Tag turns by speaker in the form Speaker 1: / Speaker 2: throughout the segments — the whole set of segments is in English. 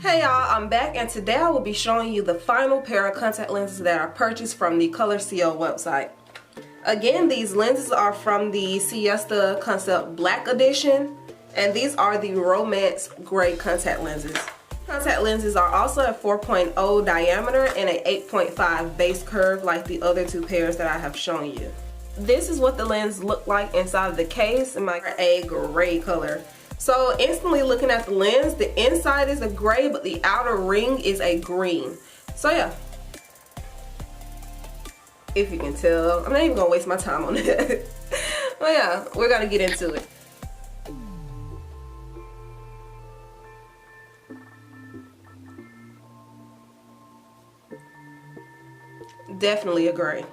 Speaker 1: Hey y'all, I'm back and today I will be showing you the final pair of contact lenses that I purchased from the ColorCL website. Again, these lenses are from the Siesta Concept Black Edition, and these are the Romance Gray contact lenses. Contact lenses are also a 4.0 diameter and an 8.5 base curve like the other two pairs that I have shown you. This is what the lens looked like inside of the case in a gray color. So instantly looking at the lens, the inside is a gray but the outer ring is a green. So yeah, if you can tell, I'm not even gonna waste my time on it. But yeah, we're gonna get into it. Definitely a gray.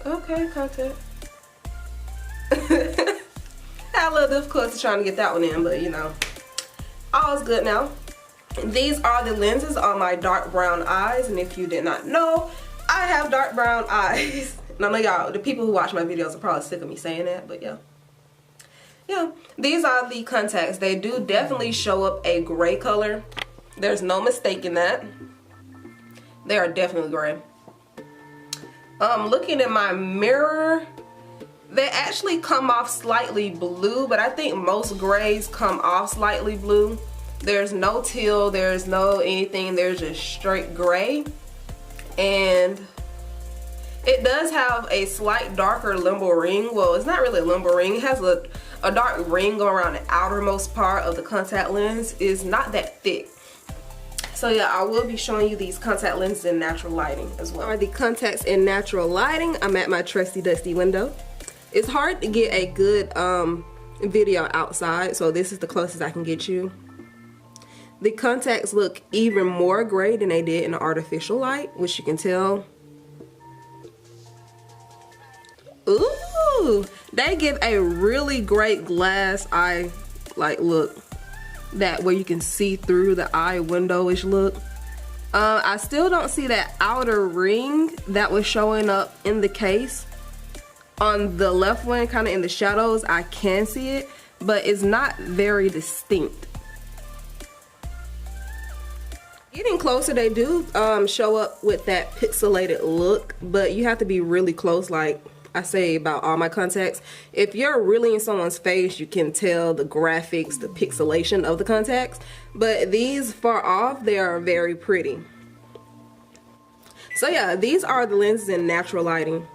Speaker 1: Okay, contact. Had a little difficulty trying to get that one in, but you know, all's good now. These are the lenses on my dark brown eyes, and if you did not know, I have dark brown eyes. And I know y'all, the people who watch my videos are probably sick of me saying that, but yeah. Yeah, these are the contacts. They do definitely show up a gray color. There's no mistaking that. They are definitely gray. Looking in my mirror, they actually come off slightly blue, but I think most grays come off slightly blue. There's no teal, there's no anything, there's just straight gray. And it does have a slight darker limbal ring. Well, it's not really a limbal ring. It has a dark ring going around the outermost part of the contact lens. It's not that thick. So yeah, I will be showing you these contact lenses in natural lighting as well. Are the contacts in natural lighting? I'm at my trusty dusty window. It's hard to get a good video outside, so this is the closest I can get you. The contacts look even more gray than they did in the artificial light, which you can tell. Ooh, they give a really great glass eye like look. That where you can see through the eye window-ish look. I still don't see that outer ring that was showing up in the case. On the left one, kind of in the shadows, I can see it, but it's not very distinct. Getting closer, they do show up with that pixelated look, but you have to be really close, like I say about all my contacts. If you're really in someone's face, you can tell the graphics, the pixelation of the contacts. But these far off, they are very pretty. So yeah, these are the lenses in natural lighting.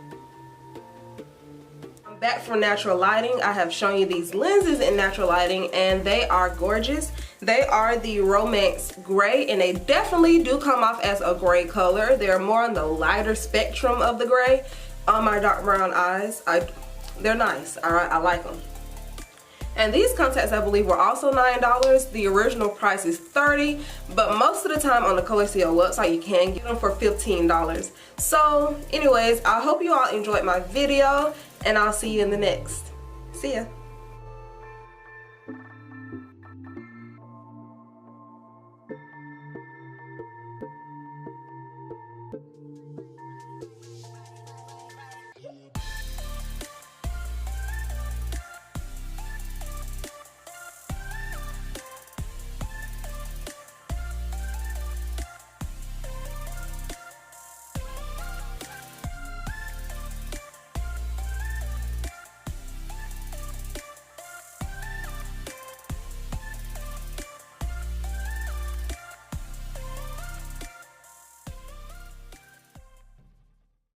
Speaker 1: I'm back from natural lighting. I have shown you these lenses in natural lighting and they are gorgeous. They are the Romance Gray and they definitely do come off as a gray color. They're more on the lighter spectrum of the gray. On my dark brown eyes, they're nice. Alright, I like them. And these contacts, I believe, were also $9. The original price is $30, but most of the time on the ColorCL website you can get them for $15. So anyways, I hope you all enjoyed my video and I'll see you in the next. See ya.